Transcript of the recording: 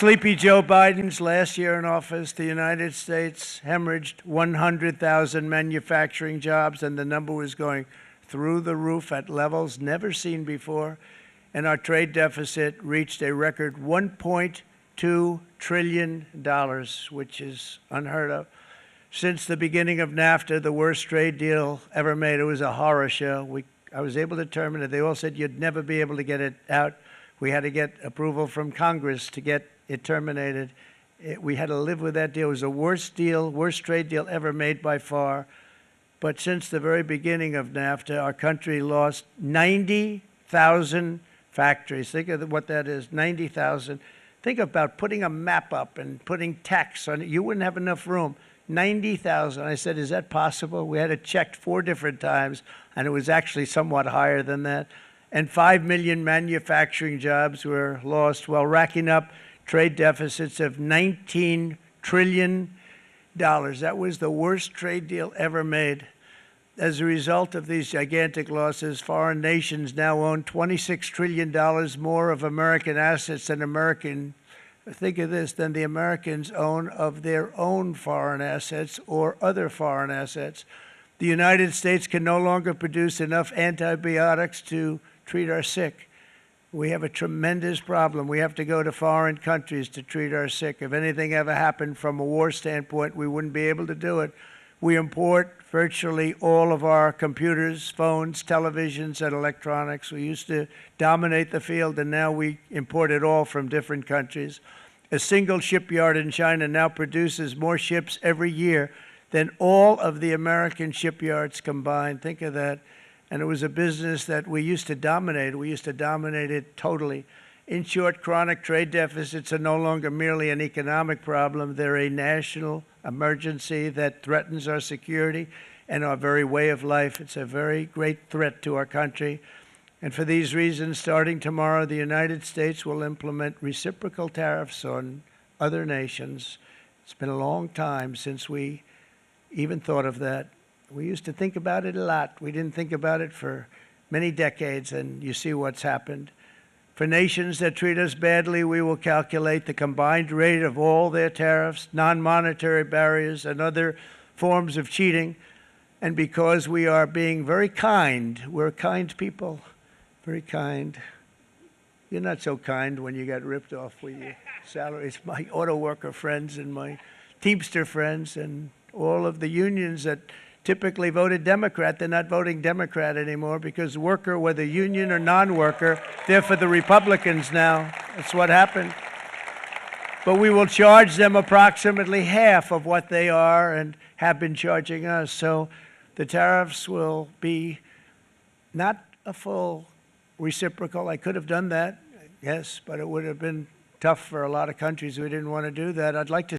Sleepy Joe Biden's last year in office, the United States hemorrhaged 100,000 manufacturing jobs, and the number was going through the roof at levels never seen before. And our trade deficit reached a record $1.2 trillion, which is unheard of. Since the beginning of NAFTA, the worst trade deal ever made, it was a horror show. I was able to terminate it. They all said you'd never be able to get it out. We had to get approval from Congress to get it terminated. We had to live with that deal. It was the worst trade deal ever made by far. But since the very beginning of NAFTA, our country lost 90,000 factories. Think of what that is, 90,000. Think about putting a map up and putting tax on it. You wouldn't have enough room. 90,000. I said, is that possible? We had it checked 4 different times, and it was actually somewhat higher than that. And 5 million manufacturing jobs were lost while racking up trade deficits of $19 trillion. That was the worst trade deal ever made. As a result of these gigantic losses, foreign nations now own $26 trillion more of American assets than think of this, than the Americans own of their own foreign assets or other foreign assets. The United States can no longer produce enough antibiotics to treat our sick. We have a tremendous problem. We have to go to foreign countries to treat our sick. If anything ever happened from a war standpoint, we wouldn't be able to do it. We import virtually all of our computers, phones, televisions, and electronics. We used to dominate the field, and now we import it all from different countries. A single shipyard in China now produces more ships every year than all of the American shipyards combined. Think of that. And it was a business that we used to dominate. We used to dominate it totally. In short, chronic trade deficits are no longer merely an economic problem. They're a national emergency that threatens our security and our very way of life. It's a very great threat to our country. And for these reasons, starting tomorrow, the United States will implement reciprocal tariffs on other nations. It's been a long time since we even thought of that. We used to think about it a lot. We didn't think about it for many decades, and you see what's happened. For nations that treat us badly, we will calculate the combined rate of all their tariffs, non-monetary barriers, and other forms of cheating. And because we are being very kind, we're kind people, very kind. You're not so kind when you got ripped off with your salaries. My auto worker friends and my Teamster friends and all of the unions that typically voted Democrat, they're not voting Democrat anymore because worker, whether union or non-worker, they're for the Republicans now. That's what happened. But we will charge them approximately half of what they are and have been charging us. So the tariffs will be not a full reciprocal. I could have done that, yes, but it would have been tough for a lot of countries who didn't want to do that. I'd like to